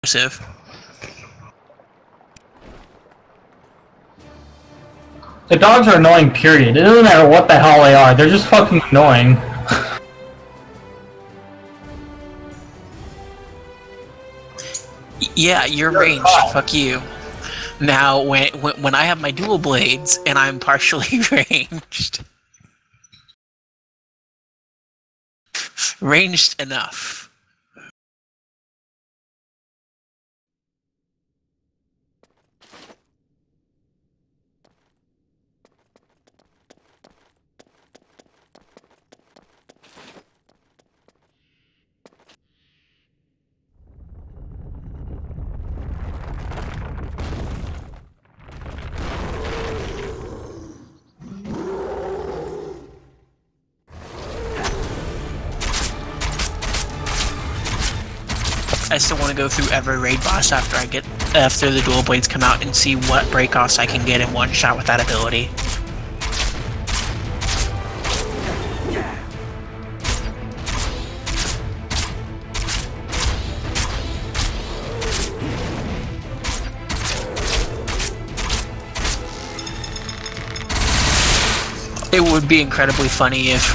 explosive. The dogs are annoying, period. It doesn't matter what the hell they are, they're just fucking annoying. Yeah, you're ranged. Fuck you. Now, when I have my dual blades and I'm partially ranged, ranged enough. I still want to go through every raid boss after the dual blades come out and see what breakoffs I can get in one shot with that ability. It would be incredibly funny if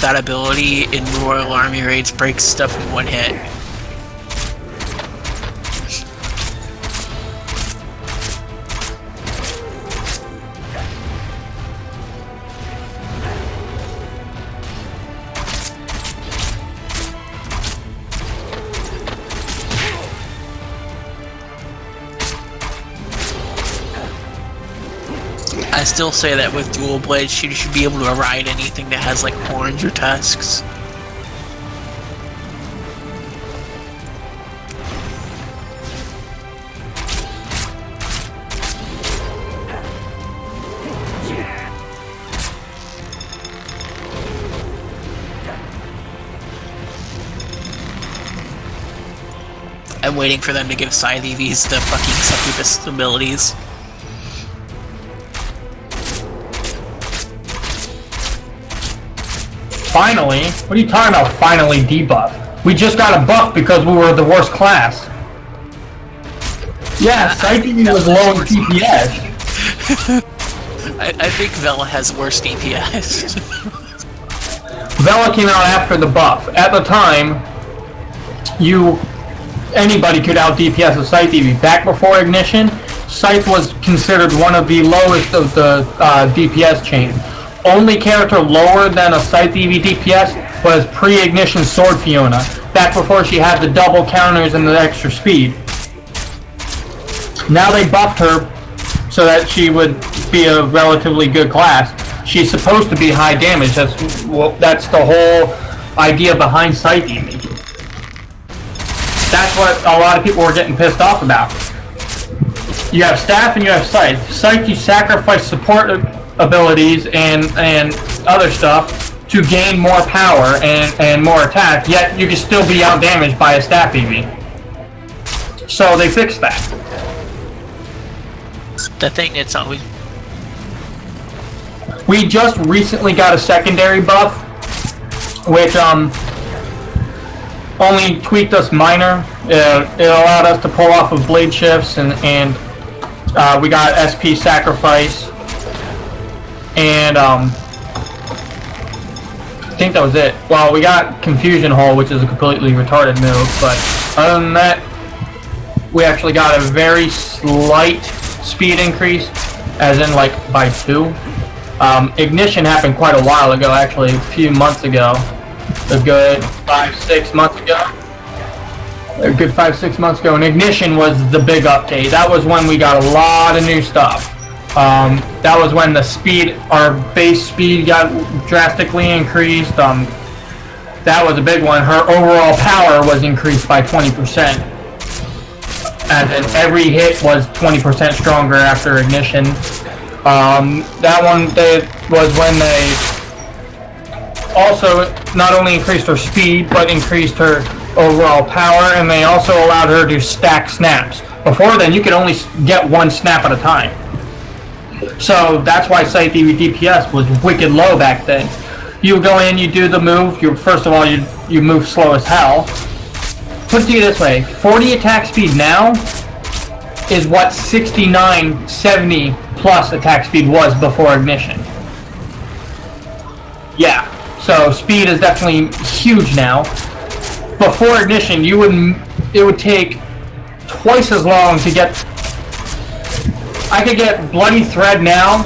that ability in Royal Army raids breaks stuff in one hit. I still say that with dual blades, you should be able to ride anything that has like horns or tusks. I'm waiting for them to give Scythe EVs the fucking succubus abilities. Finally? What are you talking about, finally debuff? We just got a buff because we were the worst class. Yeah, Scythe was low in DPS. I think Vela has worse DPS. Vela came out after the buff. At the time, anybody could out DPS a Scythe EV. Back before Ignition, Scythe was considered one of the lowest of the DPS chain. Only character lower than a Scythe EV DPS was pre-Ignition Sword Fiona, back before she had the double counters and the extra speed. Now they buffed her so that she would be a relatively good class. She's supposed to be high damage, that's the whole idea behind Scythe EV. That's what a lot of people were getting pissed off about. You have Staff and you have Scythe. Scythe, you sacrifice support abilities and other stuff to gain more power and more attack, yet you can still be outdamaged by a Staff EV. So they fixed that. The thing that's always... We just recently got a secondary buff, which only tweaked us minor. It allowed us to pull off of blade shifts and we got SP sacrifice. And I think that was it. Well, we got Confusion Hole, which is a completely retarded move, but other than that, we actually got a very slight speed increase, as in like by 2. Ignition happened quite a while ago, actually, a few months ago. A good 5-6 months ago. A good 5-6 months ago, and Ignition was the big update. That was when we got a lot of new stuff. That was when the speed, our base speed got drastically increased. That was a big one. Her overall power was increased by 20%. As in every hit was 20% stronger after Ignition. That one was when they also not only increased her speed, but increased her overall power, and they also allowed her to stack snaps. Before then, you could only get one snap at a time. So that's why Scythe EV DPS was wicked low back then. You go in, you do the move, first of all, you move slow as hell. put it to you this way, 40 attack speed now is what 69, 70 plus attack speed was before ignition. Yeah, so speed is definitely huge now. Before ignition, it would take twice as long to get. I could get Bloody Thread now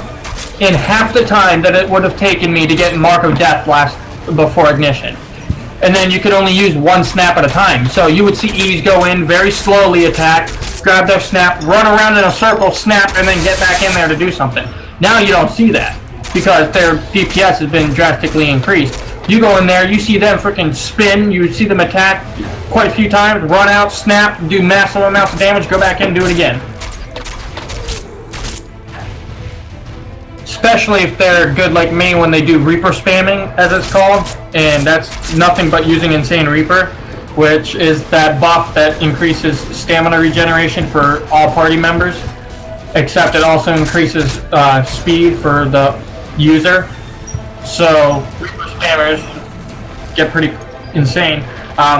in half the time that it would have taken me to get Mark of Death before ignition. And then you could only use one snap at a time. So you would see Eevees go in, very slowly attack, grab their snap, run around in a circle, snap, and then get back in there to do something. Now you don't see that because their DPS has been drastically increased. You go in there, you see them freaking spin, you see them attack quite a few times, run out, snap, do massive amounts of damage, go back in, do it again. Especially if they're good like me when they do Reaper spamming, as it's called, and that's nothing but using Insane Reaper, which is that buff that increases stamina regeneration for all party members, except it also increases speed for the user. So Reaper spammers get pretty insane.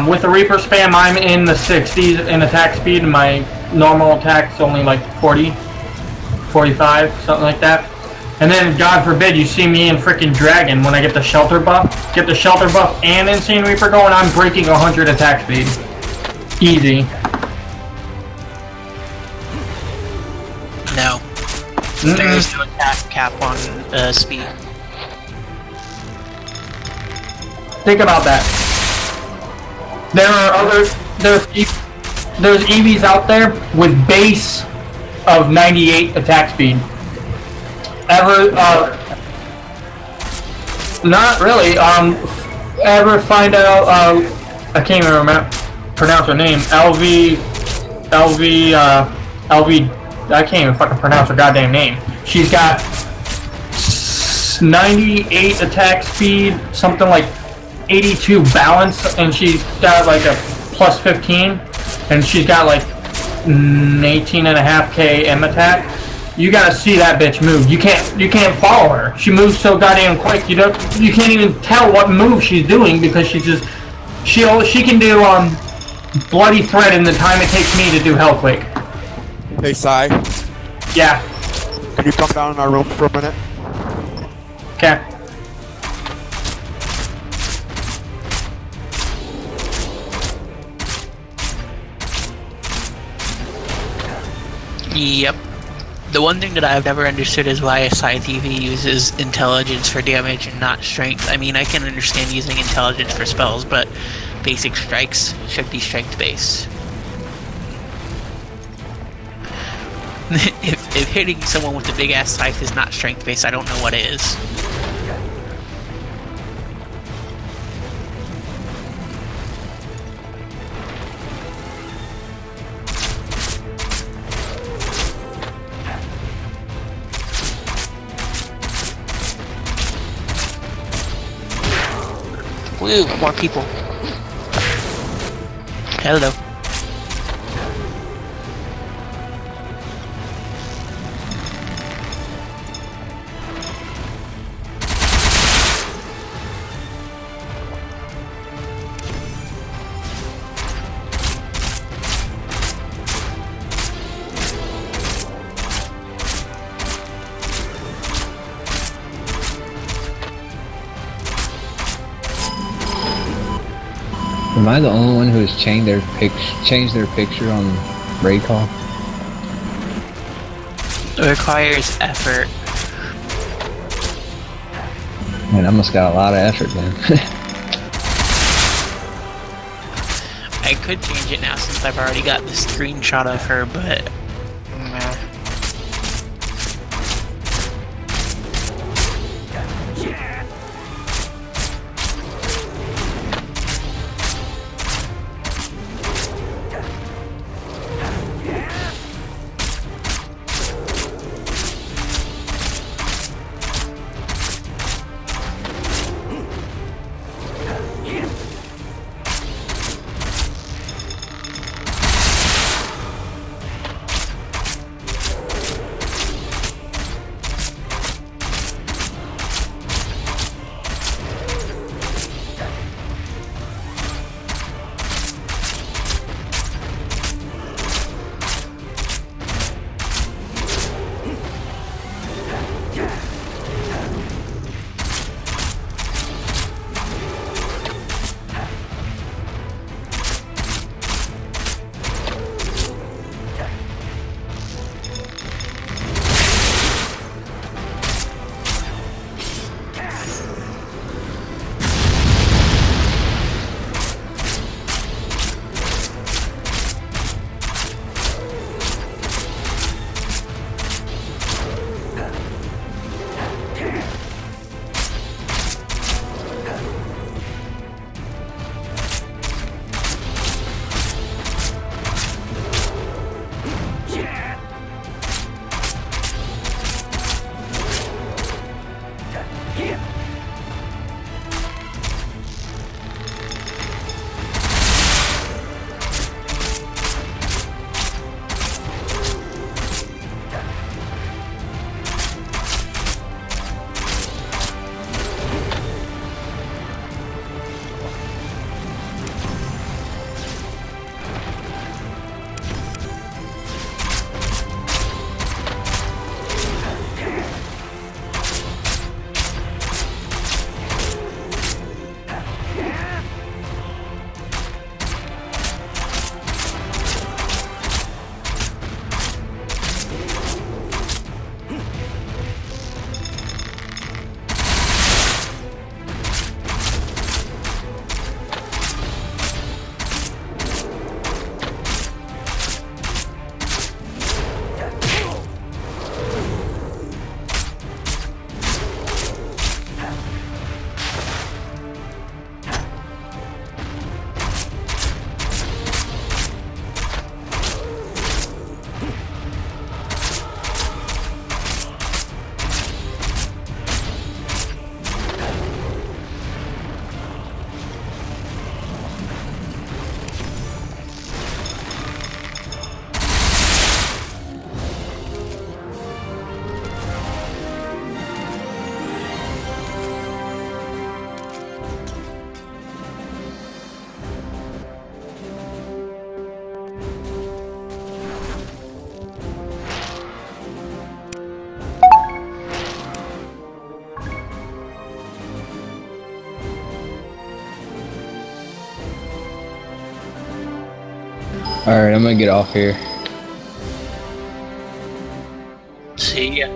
With the Reaper spam, I'm in the 60s in attack speed, and my normal attack's only like 40, 45, something like that. And then, God forbid, you see me in freaking Dragon when I get the Shelter buff. Get the Shelter buff and Insane Reaper going, I'm breaking 100 attack speed. Easy. No. There is no attack cap on speed. Think about that. There's Eevees out there with base of 98 attack speed. Not really. Ever find out? I can't even pronounce her name. LV. I can't even fucking pronounce her goddamn name. She's got 98 attack speed, something like 82 balance, and she's got like a plus 15, and she's got like 18.5k M attack. You gotta see that bitch move. You can't follow her. She moves so goddamn quick. You can't even tell what move she's doing because she can do Bloody Thread in the time it takes me to do Hellquake. Hey, Sai. Yeah. Can you come down in our room for a minute? Okay. Yep. The one thing that I've never understood is why a Scythe EV uses intelligence for damage and not strength. I mean, I can understand using intelligence for spells, but basic strikes should be strength-based. if hitting someone with a big-ass scythe is not strength-based, I don't know what is. Woo, more people. Hello. Am I the only one who has changed their picture on raid call? It requires effort. Man, I must got a lot of effort then. I could change it now since I've already got the screenshot of her, but Alright, I'm gonna get off here. See ya.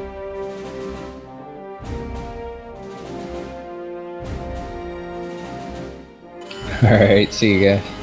Alright, see you guys.